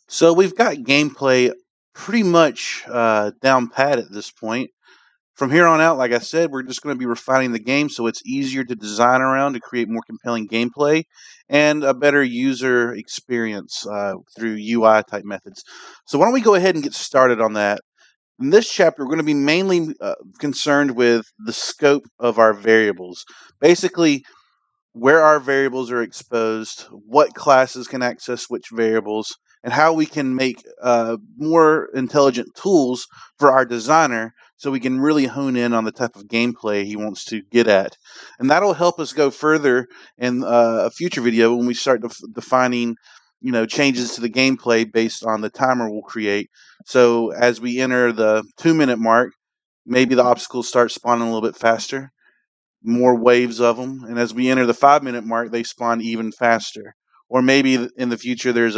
So we've got gameplay pretty much down pat at this point. From here on out, like I said, we're just going to be refining the game so it's easier to design around to create more compelling gameplay and a better user experience through UI type methods. So why don't we go ahead and get started on that? In this chapter, we're going to be mainly concerned with the scope of our variables. Basically, where our variables are exposed, what classes can access which variables, and how we can make more intelligent tools for our designer so we can really hone in on the type of gameplay he wants to get at. And that'll help us go further in a future video when we start defining changes to the gameplay based on the timer we'll create. So as we enter the 2-minute mark, maybe the obstacles start spawning a little bit faster, more waves of them, and as we enter the 5-minute mark, they spawn even faster. Or maybe in the future, there's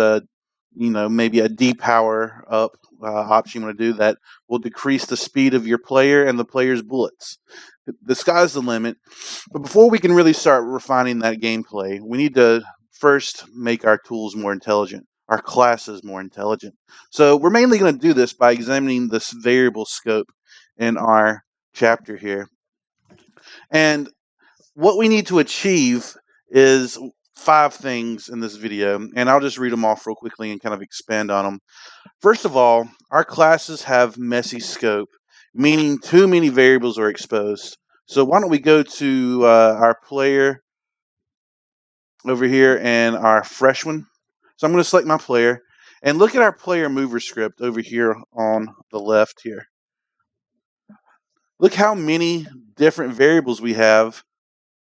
maybe a depower up option you want to do that will decrease the speed of your player and the player's bullets. The sky's the limit. But before we can really start refining that gameplay, we need to first make our tools more intelligent, our classes more intelligent. So we're mainly going to do this by examining this variable scope in our chapter here. And what we need to achieve is 5 things in this video, and I'll just read them off real quickly and kind of expand on them. First of all, our classes have messy scope, meaning too many variables are exposed. So why don't we go to our player over here and our fresh one. So I'm going to select my player and look at our player mover script over here on the left here. Look how many different variables we have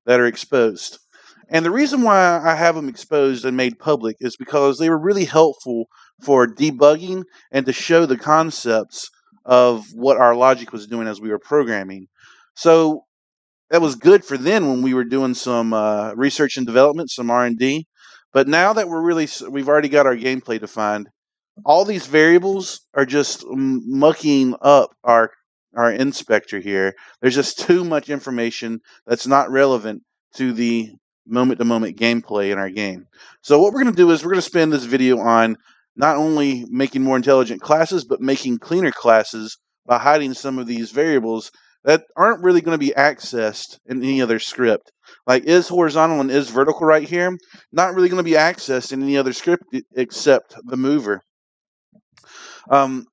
that are exposed. And the reason why I have them exposed and made public is because they were really helpful for debugging and to show the concepts of what our logic was doing as we were programming. So that was good for then when we were doing some research and development, some R&D. But now that we've already got our gameplay defined, all these variables are just mucking up our inspector here. There's just too much information that's not relevant to the moment-to-moment gameplay in our game. So what we're going to do is we're going to spend this video on not only making more intelligent classes, but making cleaner classes by hiding some of these variables that aren't really going to be accessed in any other script. Like is horizontal and is vertical right here, not really going to be accessed in any other script except the mover. And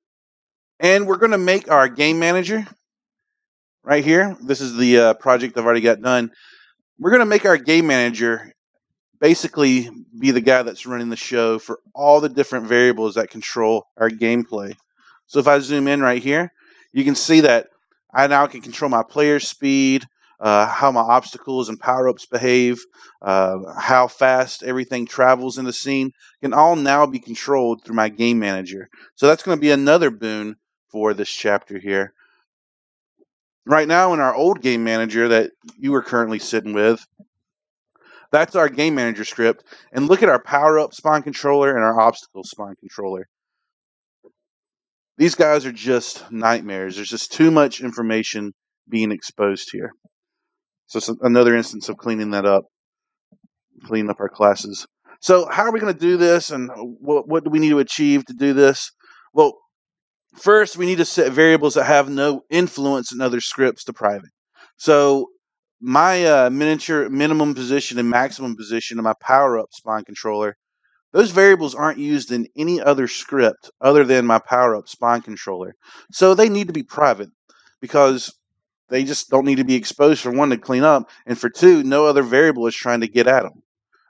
we're going to make our game manager right here. This is the project I've already got done. We're going to make our game manager basically be the guy that's running the show for all the different variables that control our gameplay. So if I zoom in right here, you can see that I now can control my player speed, how my obstacles and power-ups behave, how fast everything travels in the scene, can all now be controlled through my game manager. So that's going to be another boon for this chapter here. Right now in our old game manager that you are currently sitting with, that's our game manager script. And look at our power-up spawn controller and our obstacle spawn controller. These guys are just nightmares. There's just too much information being exposed here. So it's another instance of cleaning that up, cleaning up our classes. So how are we going to do this, and what do we need to achieve to do this? Well, first, we need to set variables that have no influence in other scripts to private. So my minimum position and maximum position of my power-up spawn controller, those variables aren't used in any other script other than my power-up spawn controller. So they need to be private because they just don't need to be exposed, for one, to clean up, and for two, no other variable is trying to get at them,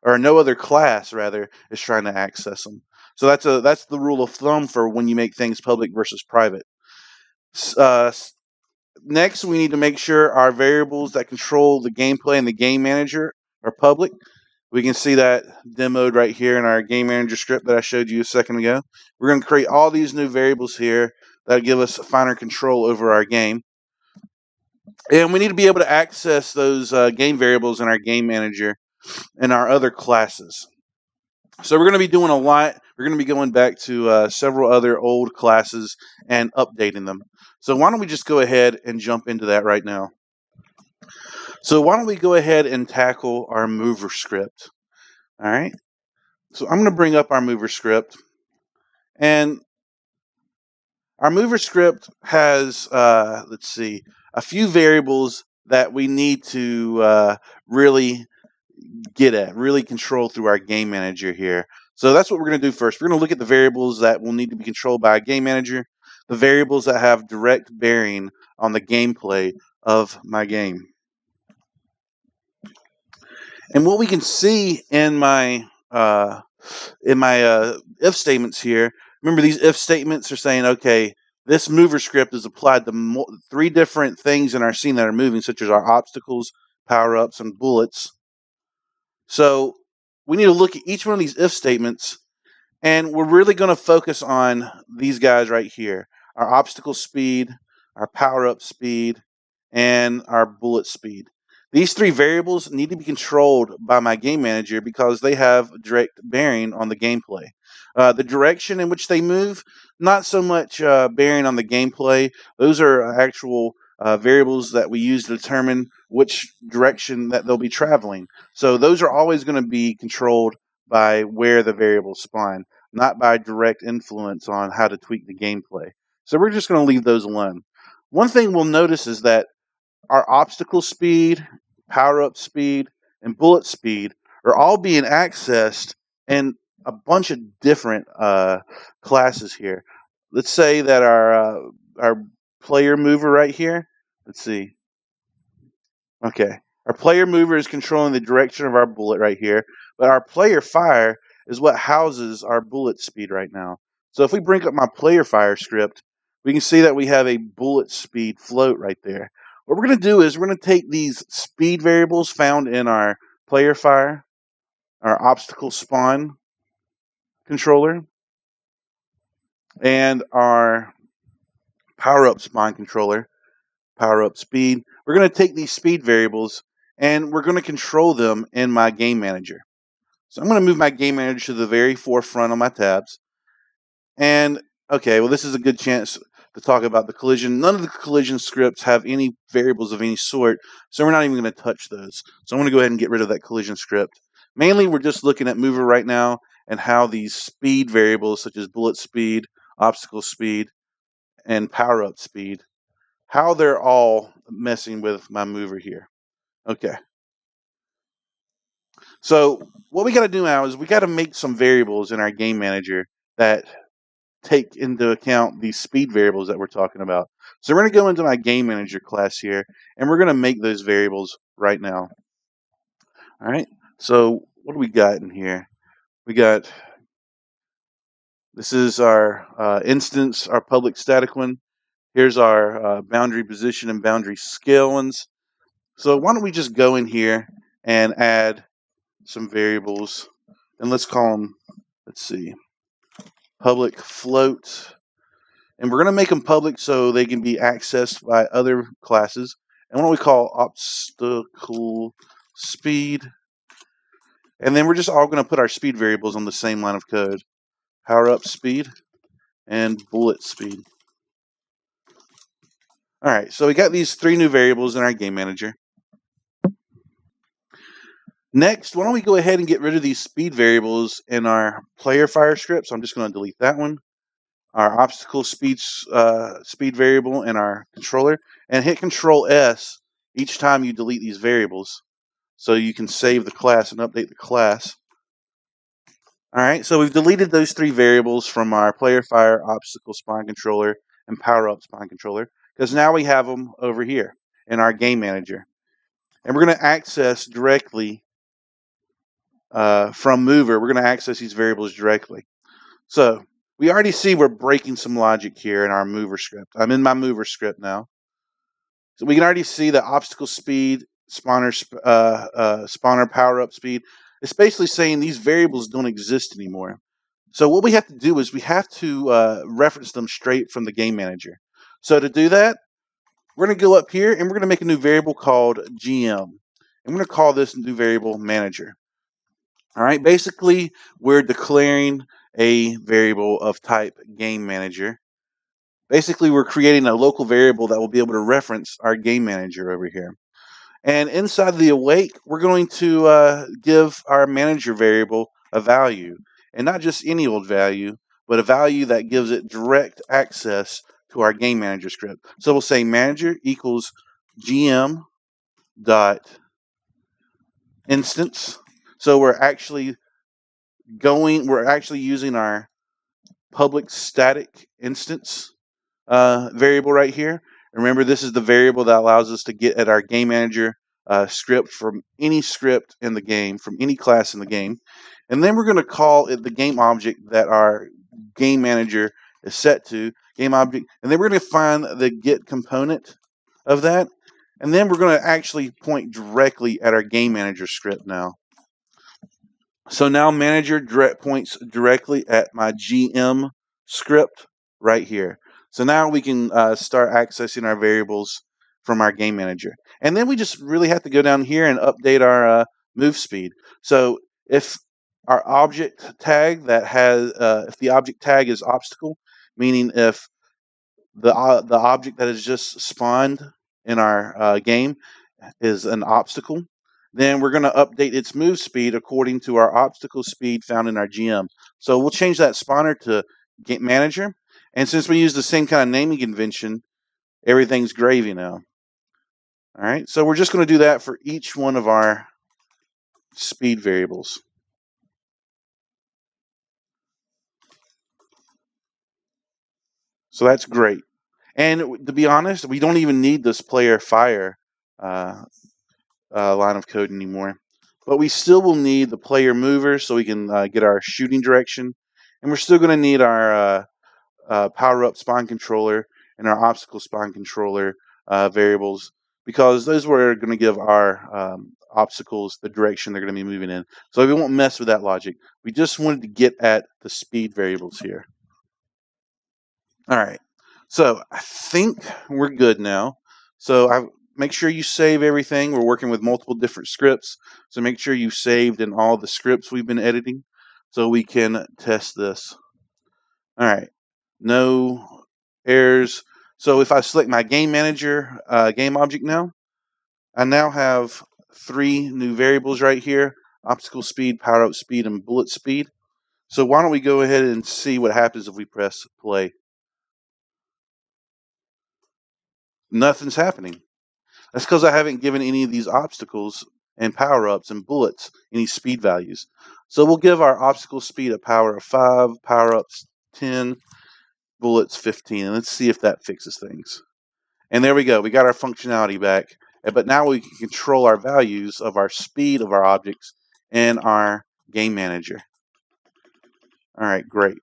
or no other class, rather, is trying to access them. So that's the rule of thumb for when you make things public versus private. Next, we need to make sure our variables that control the gameplay and the game manager are public. We can see that demoed right here in our game manager script that I showed you a second ago. We're going to create all these new variables here that give us finer control over our game. And we need to be able to access those game variables in our game manager and our other classes. So we're going to be doing a lot. We're going to be going back to several other old classes and updating them. So why don't we just go ahead and jump into that right now. So why don't we go ahead and tackle our mover script. All right. So I'm going to bring up our mover script. And our mover script has, let's see, a few variables that we need to really get at, really control through our game manager here. So that's what we're going to do first. We're going to look at the variables that will need to be controlled by a game manager, the variables that have direct bearing on the gameplay of my game. And what we can see in my if statements here, remember these if statements are saying, okay, this mover script is applied to 3 different things in our scene that are moving, such as our obstacles, power-ups, and bullets. So we need to look at each one of these if statements, and we're really going to focus on these guys right here: our obstacle speed, our power-up speed, and our bullet speed. These 3 variables need to be controlled by my game manager because they have direct bearing on the gameplay. The direction in which they move, not so much bearing on the gameplay. Those are actual variables that we use to determine which direction that they'll be traveling. So those are always going to be controlled by where the variables spawn, not by direct influence on how to tweak the gameplay. So we're just going to leave those alone. One thing we'll notice is that our obstacle speed, power-up speed, and bullet speed are all being accessed in a bunch of different classes here. Let's say that our player mover right here, let's see. Okay, our player mover is controlling the direction of our bullet right here, but our player fire is what houses our bullet speed right now. So if we bring up my player fire script, we can see that we have a bullet speed float right there. What we're going to do is we're going to take these speed variables found in our player fire, our obstacle spawn controller, and our power-up spawn controller, power-up speed. We're going to take these speed variables and we're going to control them in my game manager. So I'm going to move my game manager to the very forefront of my tabs. And okay, well, this is a good chance to talk about the collision. None of the collision scripts have any variables of any sort, so we're not even going to touch those. So I'm going to go ahead and get rid of that collision script. Mainly, we're just looking at mover right now and how these speed variables, such as bullet speed, obstacle speed, and power-up speed, how they're all messing with my mover here. Okay. So what we got to do now is we got to make some variables in our game manager that take into account these speed variables that we're talking about. So we're going to go into my game manager class here, and we're going to make those variables right now. All right. So what do we got in here? We got, this is our instance, our public static one. Here's our boundary position and boundary scale ones. So why don't we just go in here and add some variables, and let's call them, let's see, public float. And we're going to make them public so they can be accessed by other classes. And what do we call obstacle speed? And then we're just all going to put our speed variables on the same line of code. Power up speed and bullet speed. All right, so we got these 3 new variables in our game manager. Next, why don't we go ahead and get rid of these speed variables in our player fire script. So I'm just going to delete that one. Our obstacle speed variable in our controller, and hit Control S each time you delete these variables so you can save the class and update the class. All right, so we've deleted those 3 variables from our player fire, obstacle spawn controller, and power up spawn controller because now we have them over here in our game manager. And we're going to access directly from mover, we're going to access these variables directly. So we already see we're breaking some logic here in our mover script. I'm in my mover script now. So we can already see the obstacle speed, spawner power-up speed. It's basically saying these variables don't exist anymore. So what we have to do is we have to reference them straight from the game manager. So to do that, we're going to go up here and we're going to make a new variable called GM. I'm going to call this new variable manager. All right, basically, we're declaring a variable of type game manager. Basically, we're creating a local variable that will be able to reference our game manager over here. And inside the awake, we're going to give our manager variable a value. And not just any old value, but a value that gives it direct access to our game manager script. So we'll say manager equals GM dot instance. So we're actually using our public static instance variable right here. Remember, this is the variable that allows us to get at our game manager script from any script in the game, from any class in the game. And then we're going to call it the game object that our game manager is set to, game object. And then we're going to find the get component of that. And then we're going to actually point directly at our game manager script now. So now manager points directly at my GM script right here. So now we can start accessing our variables from our game manager. And then we just really have to go down here and update our move speed. So if our object tag that has, if the object tag is obstacle, meaning if the object that has just spawned in our game is an obstacle, then we're going to update its move speed according to our obstacle speed found in our GM. So we'll change that spawner to game manager. And since we use the same kind of naming convention, everything's gravy now. All right, so we're just going to do that for each one of our speed variables. So that's great. And to be honest, we don't even need this player fire line of code anymore. But we still will need the player mover so we can get our shooting direction. And we're still going to need our power up spawn controller and our obstacle spawn controller variables, because those were going to give our obstacles the direction they're going to be moving in. So we won't mess with that logic. We just wanted to get at the speed variables here. All right. So I think we're good now. So make sure you save everything. We're working with multiple different scripts. So make sure you saved in all the scripts we've been editing so we can test this. All right. No errors. So if I select my game manager game object now, I now have 3 new variables right here: obstacle speed, power up speed, and bullet speed. So why don't we go ahead and see what happens if we press play. Nothing's happening. That's because I haven't given any of these obstacles and power ups and bullets any speed values. So we'll give our obstacle speed a power of 5, power ups 10, bullets 15, and let's see if that fixes things. And there we go. We got our functionality back. But now we can control our values of our speed of our objects in our game manager. All right, great.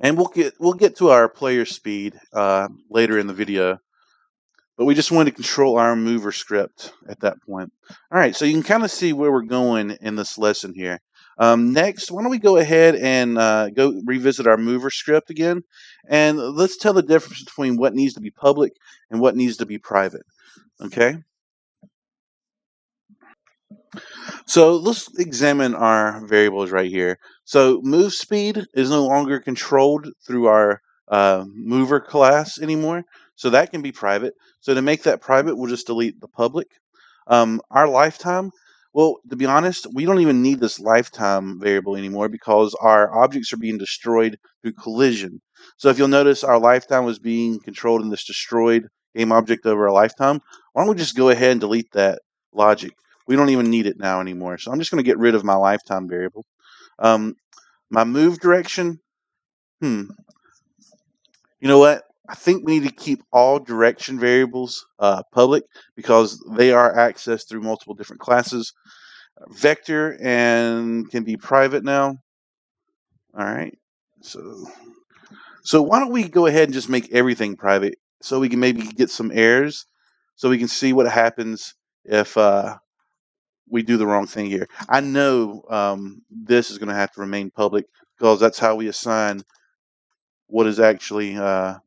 And we'll get to our player speed later in the video. But we just wanted to control our mover script at that point. All right, so you can kind of see where we're going in this lesson here. Next, why don't we go ahead and go revisit our mover script again, and let's tell the difference between what needs to be public and what needs to be private. Okay? So let's examine our variables right here. So move speed is no longer controlled through our mover class anymore. So that can be private. So to make that private, we'll just delete the public. Our lifetime, well, to be honest, we don't even need this lifetime variable anymore because our objects are being destroyed through collision. So if you'll notice, our lifetime was being controlled in this destroyed game object over a lifetime. Why don't we just go ahead and delete that logic? We don't even need it now anymore. So I'm just going to get rid of my lifetime variable. My move direction, you know what? I think we need to keep all direction variables public because they are accessed through multiple different classes. Vector and can be private now. All right. So why don't we go ahead and just make everything private so we can maybe get some errors so we can see what happens if we do the wrong thing here. I know this is going to have to remain public because that's how we assign what is actually the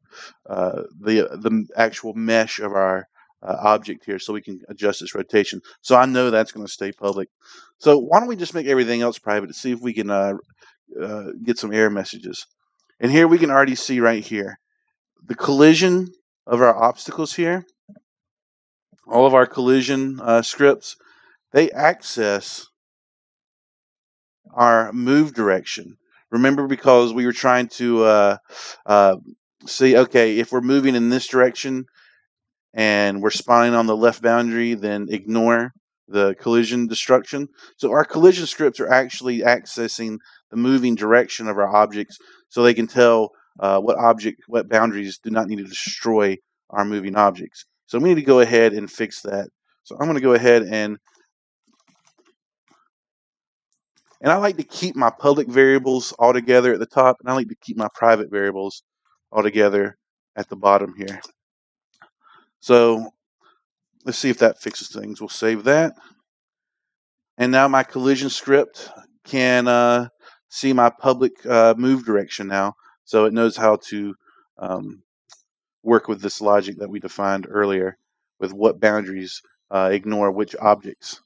actual mesh of our object here, so we can adjust its rotation. So I know that's going to stay public. So why don't we just make everything else private to see if we can get some error messages. And here we can already see right here the collision of our obstacles here. All of our collision scripts, they access our move direction. Remember, because we were trying to see, okay, if we're moving in this direction and we're spawning on the left boundary, then ignore the collision destruction. So our collision scripts are actually accessing the moving direction of our objects, so they can tell what boundaries do not need to destroy our moving objects. So we need to go ahead and fix that. So I'm going to go ahead and I like to keep my public variables all together at the top, and I like to keep my private variables all together at the bottom here. So let's see if that fixes things. We'll save that. And now my collision script can see my public move direction now. So it knows how to work with this logic that we defined earlier with what boundaries ignore which objects.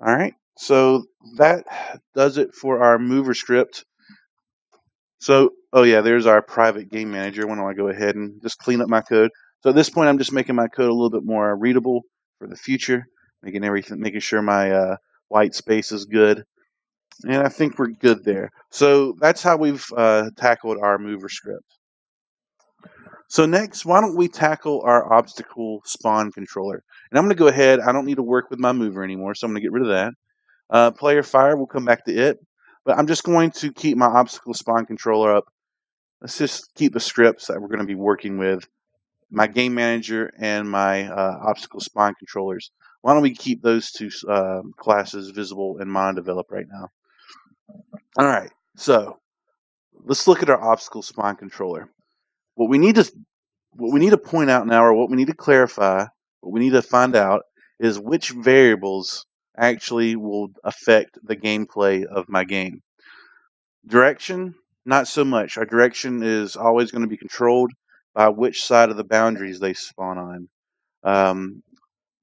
All right. So that does it for our mover script. So, oh yeah, there's our private game manager. Why don't I go ahead and just clean up my code? So at this point, I'm just making my code a little bit more readable for the future, making sure my white space is good, and I think we're good there. So that's how we've tackled our mover script. So next, why don't we tackle our obstacle spawn controller? And I'm going to go ahead. I don't need to work with my mover anymore, so I'm going to get rid of that. Player fire, we'll come back to it. But I'm just going to keep my obstacle spawn controller up. Let's just keep the scripts that we're going to be working with, my game manager and my obstacle spawn controllers. Why don't we keep those two classes visible in MonoDevelop right now? All right, so let's look at our obstacle spawn controller. What we need to point out now, or what we need to clarify, what we need to find out, is which variables actually will affect the gameplay of my game. Direction, not so much. Our direction is always going to be controlled by which side of the boundaries they spawn on.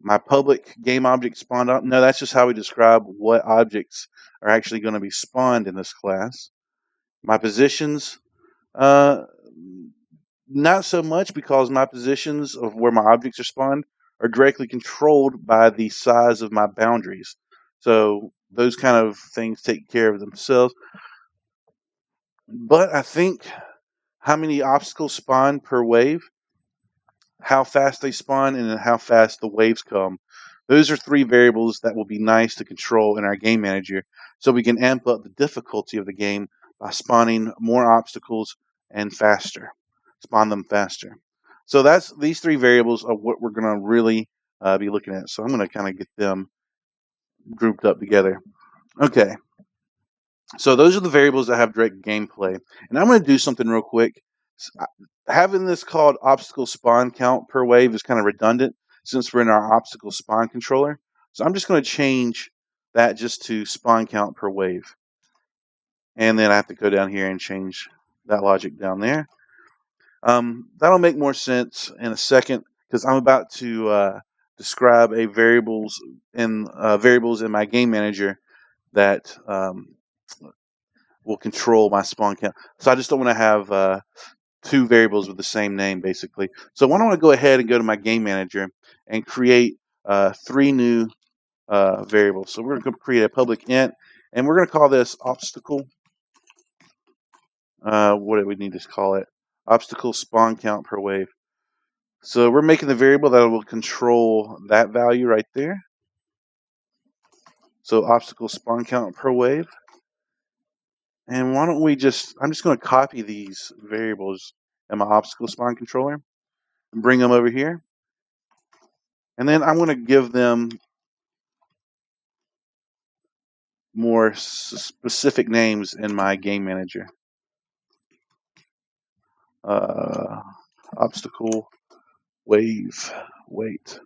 My public game object spawned on, no, that's just how we describe what objects are actually going to be spawned in this class. My positions, uh, not so much, because my positions of where my objects are spawned are directly controlled by the size of my boundaries. So those kind of things take care of themselves. But I think how many obstacles spawn per wave, how fast they spawn, and how fast the waves come. Those are three variables that will be nice to control in our game manager, so we can amp up the difficulty of the game by spawning more obstacles and faster. Spawn them faster. So these three variables are what we're going to really be looking at. So I'm going to kind of get them grouped up together. Okay. So those are the variables that have direct gameplay. And I'm going to do something real quick. Having this called obstacle spawn count per wave is kind of redundant since we're in our obstacle spawn controller. So I'm just going to change that just to spawn count per wave. And then I have to go down here and change that logic down there. That'll make more sense in a second, because I'm about to describe a variables in my game manager that will control my spawn count. So I just don't want to have two variables with the same name, basically. So why don't I go ahead and go to my game manager and create three new variables. So we're going to create a public int, and we're going to call this obstacle. What do we need to call it? Obstacle spawn count per wave. So we're making the variable that will control that value right there. So obstacle spawn count per wave. And why don't we I'm just going to copy these variables in my obstacle spawn controller and bring them over here. And then I'm going to give them more specific names in my game manager. Obstacle wave weight.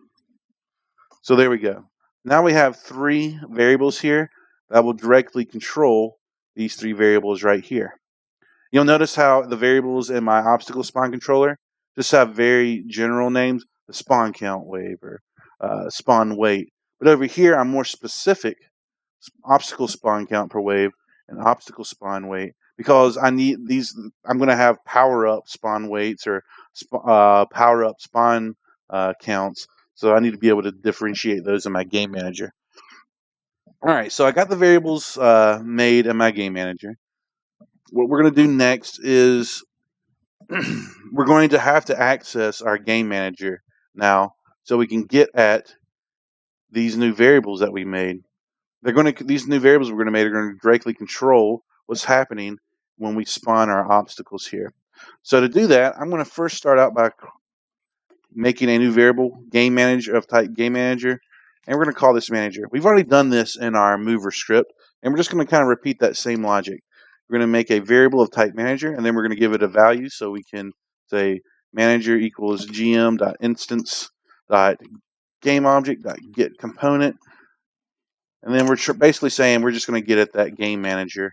So there we go. Now we have three variables here that will directly control these three variables right here. You'll notice how the variables in my obstacle spawn controller just have very general names, the spawn count wave or spawn weight. But over here, I'm more specific, obstacle spawn count per wave and obstacle spawn weight, because I need these. I'm going to have power up spawn weights or power up spawn counts. So I need to be able to differentiate those in my game manager. All right, so I got the variables made in my game manager. what we're going to do next is we're going to have to access our game manager now so we can get at these new variables that we made. These new variables we're going to make are going to directly control what's happening when we spawn our obstacles here. So to do that, I'm going to first start out by making a new variable, game manager of type game manager, and we're going to call this manager. We've already done this in our mover script, and we're just going to kind of repeat that same logic. We're going to make a variable of type manager, and then we're going to give it a value, so we can say manager equals gm.instance game object get component, and then we're basically saying we're just going to get at that game manager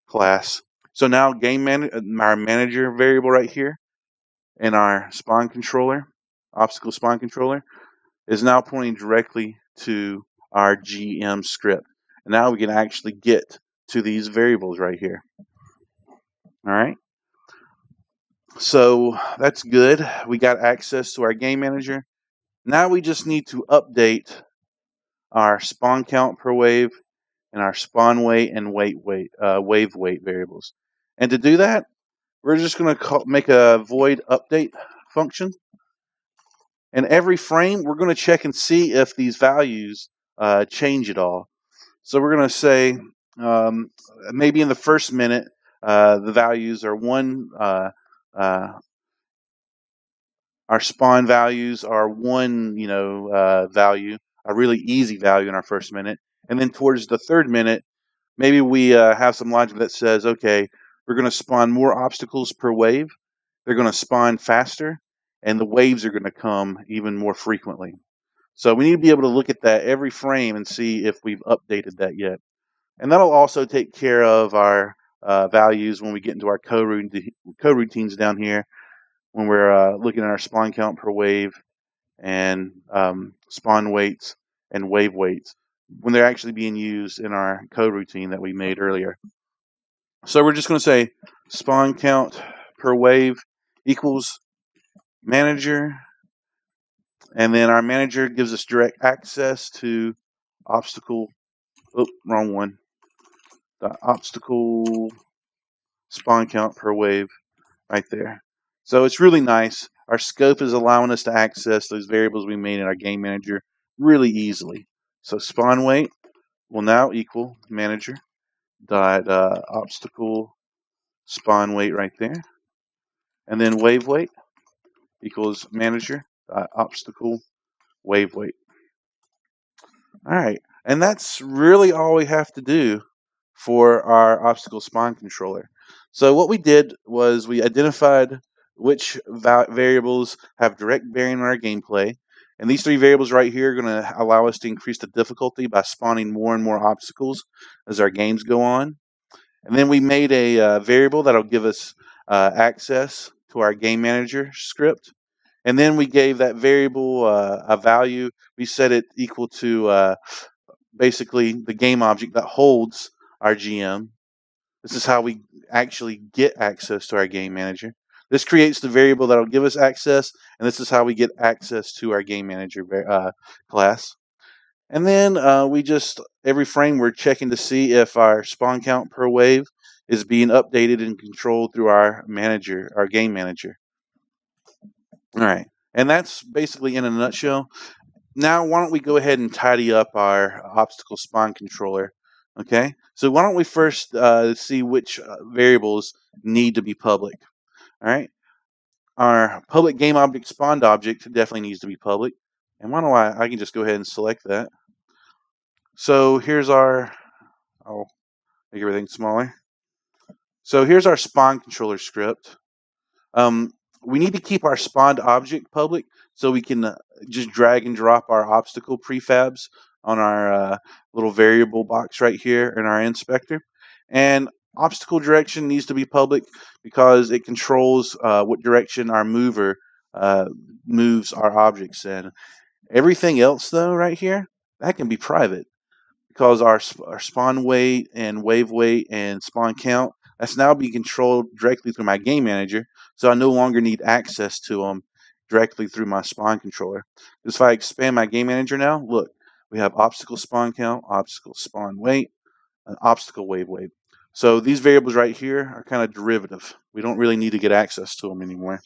class. So now our manager variable right here in our spawn controller, obstacle spawn controller, is now pointing directly to our GM script. And now we can actually get to these variables right here. All right. So that's good. We got access to our game manager. Now we just need to update our spawn count per wave and our spawn weight and wave weight variables. And to do that, we're just going to make a void update function. And every frame, we're going to check and see if these values change at all. So we're going to say maybe in the first minute, the values are our spawn values are one, value, a really easy value in our first minute. And then towards the third minute, maybe we have some logic that says, okay, we're going to spawn more obstacles per wave. They're going to spawn faster, and the waves are going to come even more frequently. So we need to be able to look at that every frame and see if we've updated that yet. And that'll also take care of our values when we get into our coroutines down here, when we're looking at our spawn count per wave and spawn weights and wave weights, when they're actually being used in our coroutine that we made earlier. So we're just going to say spawn count per wave equals manager, and then our manager gives us direct access to obstacle. Oh, wrong one. The obstacle spawn count per wave right there. So it's really nice. Our scope is allowing us to access those variables we made in our game manager really easily. So spawn weight will now equal manager dot obstacle spawn weight right there, and then wave weight equals manager dot obstacle wave weight. All right, and that's really all we have to do for our obstacle spawn controller. So what we did was we identified which variables have direct bearing on our gameplay, and these three variables right here are going to allow us to increase the difficulty by spawning more and more obstacles as our games go on. And then we made a variable that'll give us access to our game manager script. And then we gave that variable a value. We set it equal to basically the game object that holds our GM. This is how we actually get access to our game manager. This creates the variable that will give us access, and this is how we get access to our game manager class. And then every frame, we're checking to see if our spawn count per wave is being updated and controlled through our manager, our game manager. All right. And that's basically in a nutshell. Now, why don't we go ahead and tidy up our obstacle spawn controller? Okay. So why don't we first see which variables need to be public? All right. Our public game object spawned object definitely needs to be public. And why don't I can just go ahead and select that. So here's I'll make everything smaller. So here's our spawn controller script. We need to keep our spawned object public so we can just drag and drop our obstacle prefabs on our little variable box right here in our inspector. And obstacle direction needs to be public because it controls what direction our mover moves our objects in. Everything else, though, right here, that can be private because our spawn weight and wave weight and spawn count, that's now being controlled directly through my game manager, so I no longer need access to them directly through my spawn controller. Because if I expand my game manager now, look, we have obstacle spawn count, obstacle spawn weight, and obstacle wave weight. So these variables right here are kind of derivative. We don't really need to get access to them anymore.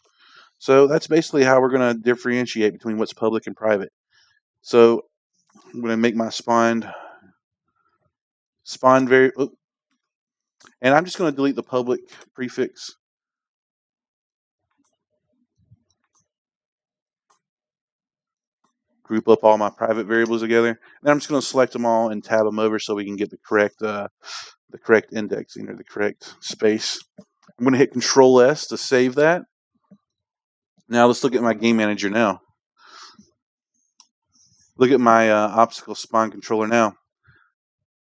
So that's basically how we're going to differentiate between what's public and private. So I'm going to make my spawn variable, and I'm just going to delete the public prefix. Group up all my private variables together. And I'm just going to select them all and tab them over so we can get the correct indexing or the correct space. I'm going to hit Control S to save that. Now let's look at my game manager now. Look at my obstacle spawn controller now.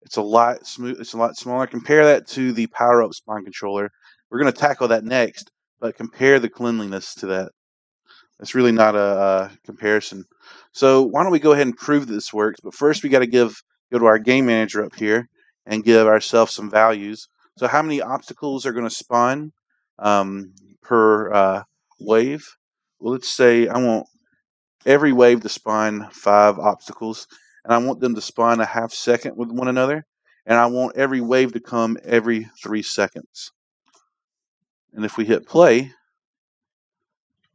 It's a lot smooth. It's a lot smaller. Compare that to the power up spawn controller. We're going to tackle that next, but compare the cleanliness to that. It's really not a comparison. So why don't we go ahead and prove that this works? But first we got to go to our game manager up here and give ourselves some values. So how many obstacles are going to spawn per wave? Well, let's say I want every wave to spawn 5 obstacles, and I want them to spawn a half second with one another, and I want every wave to come every 3 seconds. And if we hit play,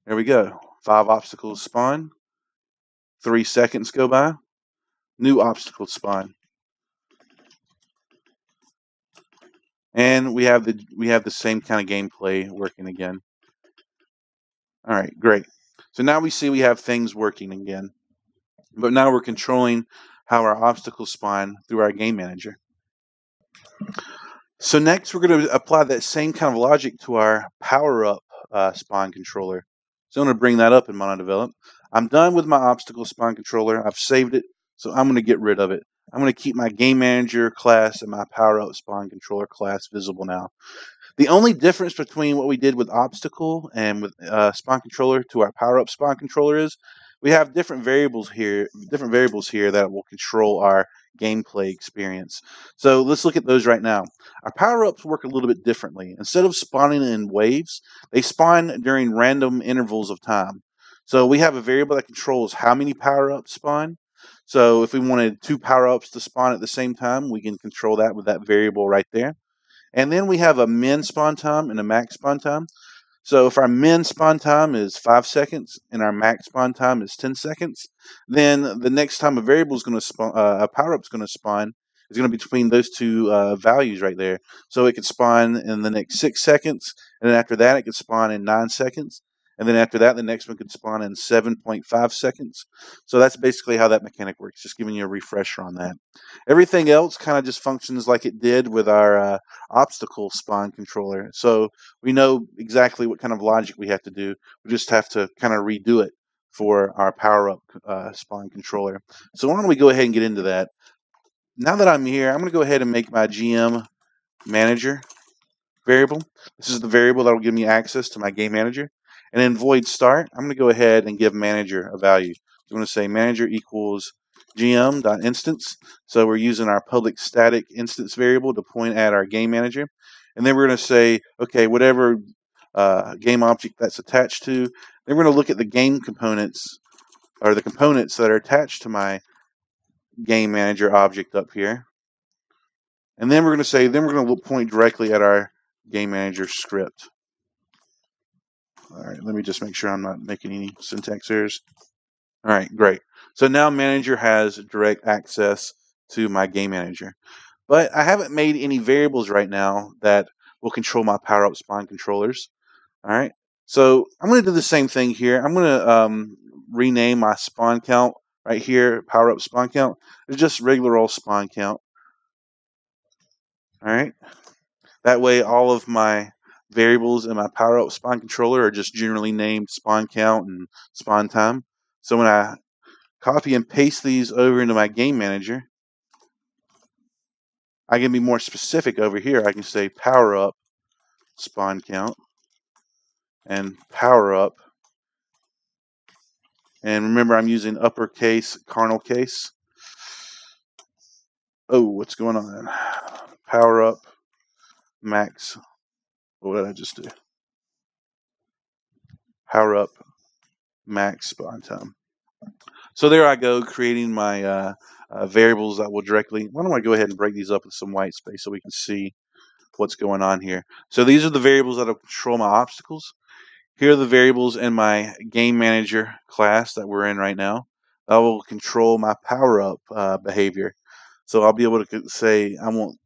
there we go. 5 obstacles spawn, 3 seconds go by, new obstacle spawn. And we have the same kind of gameplay working again. All right, great. So now we see we have things working again. But now we're controlling how our obstacles spawn through our game manager. So next we're going to apply that same kind of logic to our power up spawn controller. So I'm going to bring that up in MonoDevelop. I'm done with my obstacle spawn controller. I've saved it, so I'm going to get rid of it. I'm going to keep my game manager class and my power up spawn controller class visible now. The only difference between what we did with obstacle and with spawn controller to our power up spawn controller is we have different variables here that will control our gameplay experience. So let's look at those right now. Our power ups work a little bit differently. Instead of spawning in waves, they spawn during random intervals of time. So we have a variable that controls how many power ups spawn. So if we wanted 2 power ups to spawn at the same time, we can control that with that variable right there. And then we have a min spawn time and a max spawn time. So if our min spawn time is 5 seconds and our max spawn time is 10 seconds, then the next time a variable is going to spawn, a power up is going to spawn, is going to be between those two values right there. So it could spawn in the next 6 seconds, and then after that it could spawn in 9 seconds, and then after that the next one could spawn in 7.5 seconds. So that's basically how that mechanic works, just giving you a refresher on that. Everything else kind of just functions like it did with our obstacle spawn controller. So we know exactly what kind of logic we have to do. We just have to kind of redo it for our power up spawn controller. So why don't we go ahead and get into that? Now that I'm here, I'm going to go ahead and make my GM manager variable. This is the variable that will give me access to my game manager. And in void start, I'm going to go ahead and give manager a value. So I'm going to say manager equals gm.instance. So we're using our public static instance variable to point at our game manager. And then we're going to say, okay, whatever game object that's attached to, then we're going to look at the game components or the components that are attached to my game manager object up here. And then we're going to say, then we're going to point directly at our game manager script. All right, let me just make sure I'm not making any syntax errors. All right, great. So now manager has direct access to my game manager. But I haven't made any variables right now that will control my power up spawn controllers. All right, so I'm going to do the same thing here. I'm going to rename my spawn count right here, power up spawn count. It's just regular old spawn count. All right, that way all of my variables in my power up spawn controller are just generally named spawn count and spawn time. So when I copy and paste these over into my game manager, I can be more specific over here. I can say power up spawn count and power up. And remember, I'm using uppercase, kernel case. Oh, what's going on? Power up max. What did I just do? Power up max spawn time. So there I go, creating my variables that will directly. Why don't I go ahead and break these up with some white space so we can see what's going on here. So these are the variables that will control my obstacles. Here are the variables in my game manager class that we're in right now. That will control my power-up behavior. So I'll be able to say I want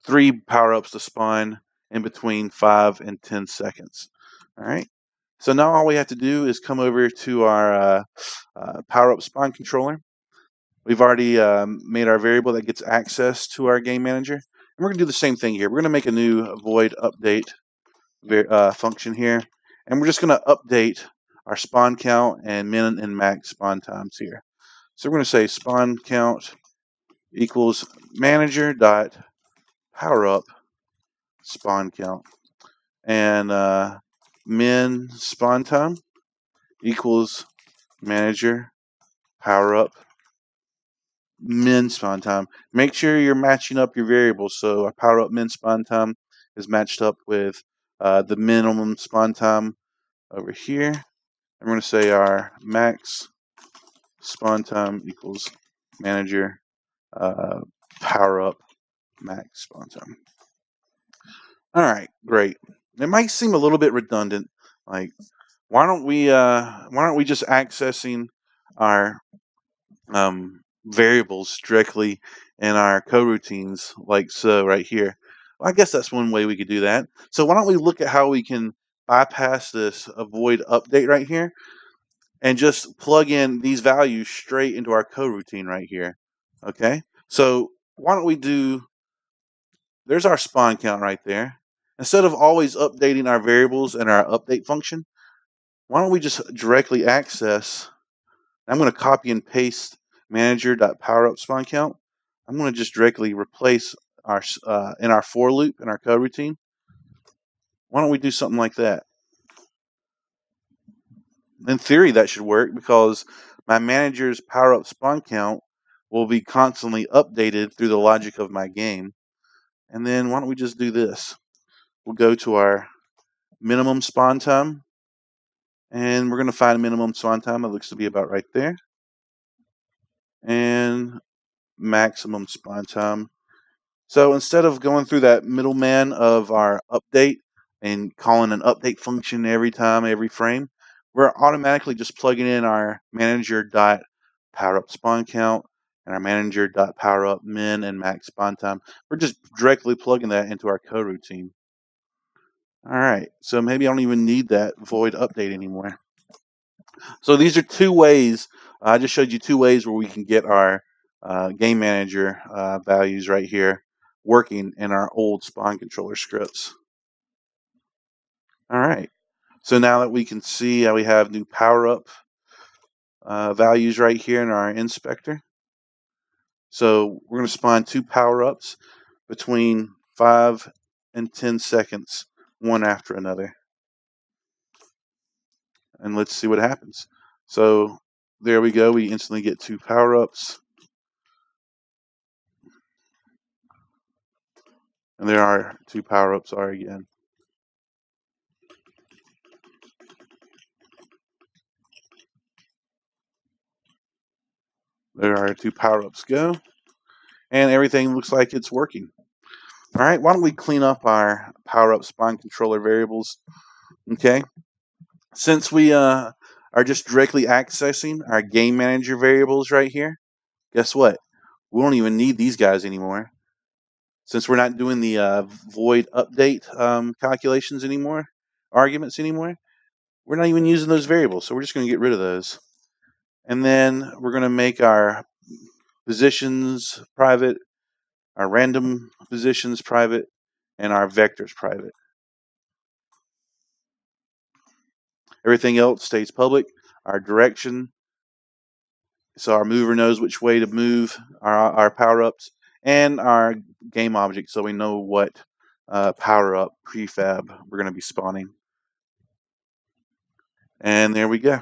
3 power-ups to spawn in between 5 and 10 seconds. All right. So now all we have to do is come over to our power-up spawn controller. We've already made our variable that gets access to our game manager. And we're going to do the same thing here. We're going to make a new void update function here. And we're just going to update our spawn count and min and max spawn times here. So we're going to say spawn count equals manager dot power up spawn count, and min spawn time equals manager power up min spawn time. Make sure you're matching up your variables. So our power up min spawn time is matched up with the minimum spawn time over here. I'm going to say our max spawn time equals manager power up max spawn time. All right, great. It might seem a little bit redundant. Like, why don't we just accessing our variables directly in our coroutines, like so right here? Well, I guess that's one way we could do that. So why don't we look at how we can bypass this avoid update right here and just plug in these values straight into our coroutine right here. Okay, so why don't we do, there's our spawn count right there. Instead of always updating our variables in our update function, why don't we just directly access, I'm going to copy and paste manager.powerup spawn count. I'm going to just directly replace our in our for loop in our coroutine. Why don't we do something like that? In theory, that should work because my manager's power up spawn count will be constantly updated through the logic of my game. And then why don't we just do this? We'll go to our minimum spawn time, and we're going to find a minimum spawn time that looks to be about right there, and maximum spawn time. So instead of going through that middleman of our update and calling an update function every time, every frame, we're automatically just plugging in our manager.powerup spawn count and our manager.powerup min and max spawn time. We're just directly plugging that into our coroutine. All right, so maybe I don't even need that void update anymore. So these are 2 ways. I just showed you 2 ways where we can get our game manager values right here working in our old spawn controller scripts. All right. So now that we can see how we have new power up values right here in our inspector. So we're going to spawn 2 power ups between 5 and 10 seconds, one after another. And let's see what happens. So there we go. We instantly get 2 power ups. And there are 2 power ups are again. There are 2 power ups go. And everything looks like it's working. All right, why don't we clean up our power up spawn controller variables? Okay. Since we are just directly accessing our game manager variables right here, guess what? We don't even need these guys anymore. Since we're not doing the void update calculations anymore, arguments anymore, we're not even using those variables. So we're just going to get rid of those. And then we're going to make our positions private, our random positions private, and our vectors private. Everything else stays public. Our direction, so our mover knows which way to move our power-ups, and our game object, so we know what power-up prefab we're going to be spawning. And there we go.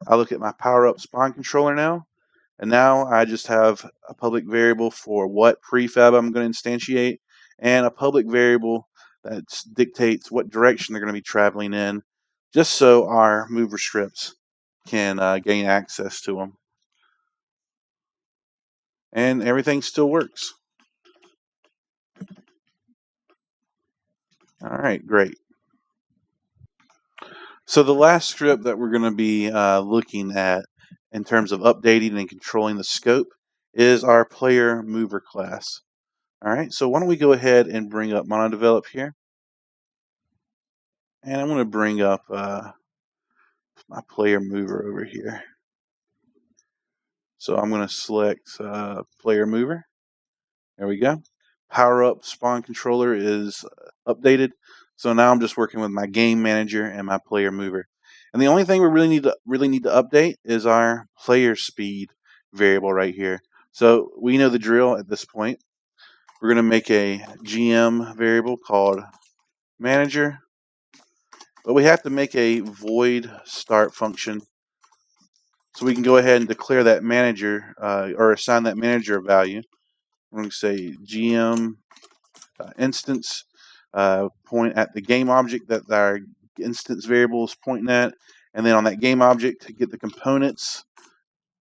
I look at my power-up spawn controller now, and now I just have a public variable for what prefab I'm going to instantiate, and a public variable that dictates what direction they're going to be traveling in, just so our mover scripts can gain access to them. And everything still works. All right, great. So the last script that we're going to be looking at in terms of updating and controlling the scope is our player mover class. All right, so why don't we go ahead and bring up MonoDevelop here. And I'm going to bring up my player mover over here. So I'm going to select player mover. There we go. Power up spawn controller is updated. So now I'm just working with my game manager and my player mover. And the only thing we really need to update is our player speed variable right here. So we know the drill at this point. We're going to make a GM variable called manager, but we have to make a void start function so we can go ahead and declare that manager or assign that manager a value. We're going to say GM instance point at the game object that our instance variable is pointing at, and then on that game object to get the components,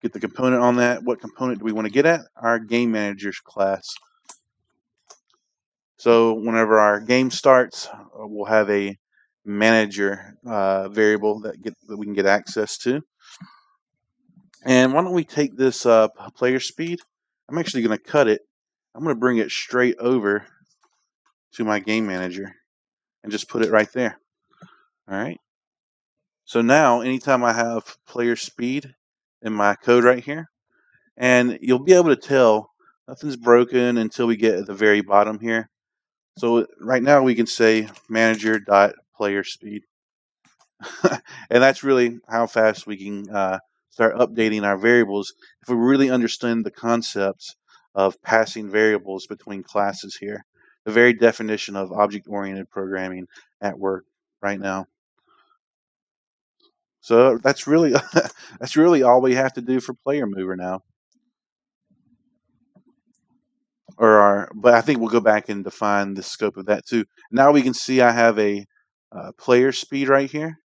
get the component on that. What component do we want to get at? Our game manager's class. So whenever our game starts, we'll have a manager variable that we can get access to. And why don't we take this player speed? I'm actually going to cut it. I'm going to bring it straight over to my game manager and just put it right there. All right. So now anytime I have player speed in my code right here, and you'll be able to tell nothing's broken until we get at the very bottom here. So right now we can say manager.player speed. And that's really how fast we can start updating our variables if we really understand the concepts of passing variables between classes here. The very definition of object-oriented programming at work right now. So that's really that's really all we have to do for player mover now. But I think we'll go back and define the scope of that too. Now we can see I have a player speed right here.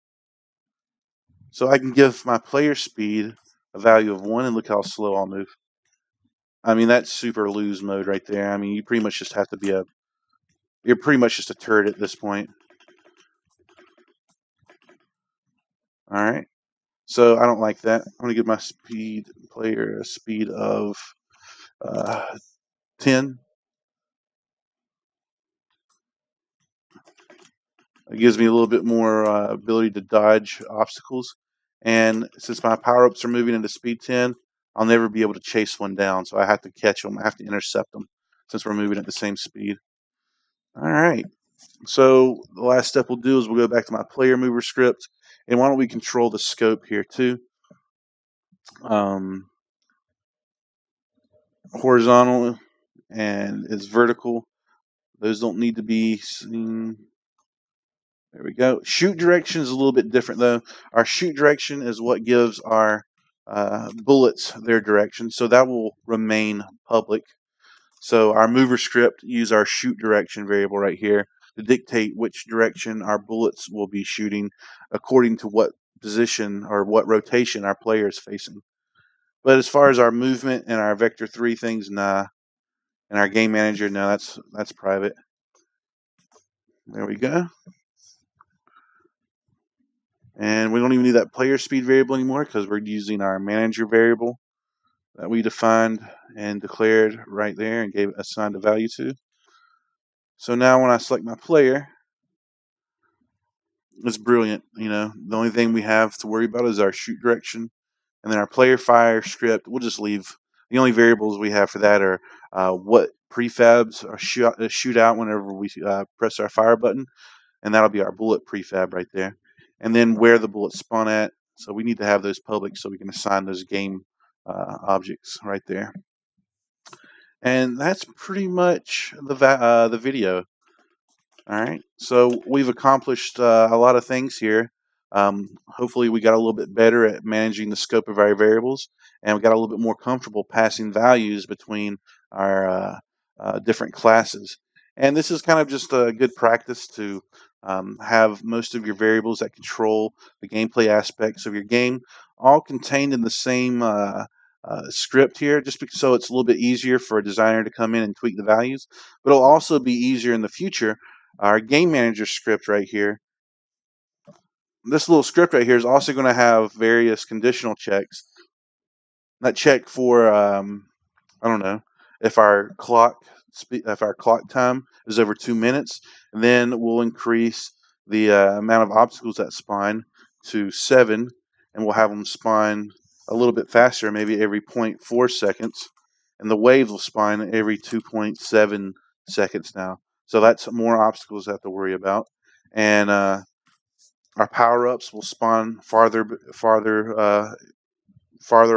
So I can give my player speed a value of 1 and look how slow I'll move. I mean, that's super lose mode right there. I mean, you pretty much just have to be you're pretty much just a turd at this point. All right. So I don't like that. I'm going to give my player a speed of 10. It gives me a little bit more ability to dodge obstacles. And since my power-ups are moving into speed 10, I'll never be able to chase one down. So I have to catch them. I have to intercept them since we're moving at the same speed. All right. So the last step we'll do is we'll go back to my player mover script. And why don't we control the scope here too? Horizontal and is vertical. Those don't need to be seen. There we go. Shoot direction is a little bit different though. Our shoot direction is what gives our bullets their direction, so that will remain public. So our mover script use our shoot direction variable right here to dictate which direction our bullets will be shooting according to what position or what rotation our player is facing. But as far as our movement and our vector 3 things, nah. And our game manager, no, that's private. There we go. And we don't even need that player speed variable anymore because we're using our manager variable that we defined and declared right there and assigned a value to. So now when I select my player, it's brilliant. You know, the only thing we have to worry about is our shoot direction. And then our player fire script, we'll just leave. The only variables we have for that are what prefabs are shoot out whenever we press our fire button. And that'll be our bullet prefab right there. And then where the bullets spawn at. So we need to have those public so we can assign those game objects right there. And that's pretty much the video. All right, so we've accomplished a lot of things here. Hopefully we got a little bit better at managing the scope of our variables, and we got a little bit more comfortable passing values between our different classes. And this is kind of just a good practice to have most of your variables that control the gameplay aspects of your game all contained in the same script here, just so it's a little bit easier for a designer to come in and tweak the values. But it'll also be easier in the future Our game manager script right here, this little script right here is also going to have various conditional checks that check for I don't know if our clock time is over 2 minutes, then we'll increase the amount of obstacles that spawn to 7, and we'll have them spawn a little bit faster, maybe every 0.4 seconds, and the waves will spawn every 2.7 seconds now. So that's more obstacles to have to worry about, and our power ups will spawn farther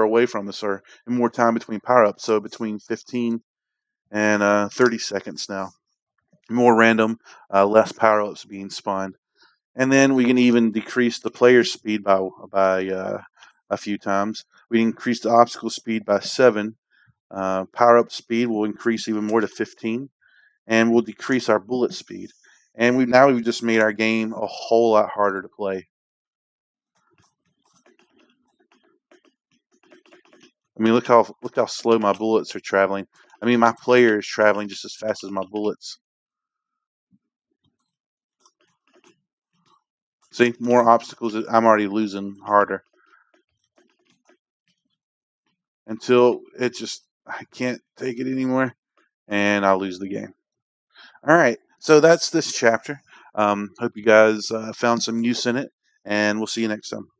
away from us, or more time between power ups. So between 15 and 30 seconds now. More random, less power ups being spawned. And then we can even decrease the player speed by a few times. We increase the obstacle speed by 7. Power up speed will increase even more to 15. And we'll decrease our bullet speed. And we've just made our game a whole lot harder to play. I mean, look how slow my bullets are traveling. I mean, my player is traveling just as fast as my bullets. See, more obstacles. I'm already losing harder until I can't take it anymore, and I'll lose the game. All right, so that's this chapter. Hope you guys found some use in it, and we'll see you next time.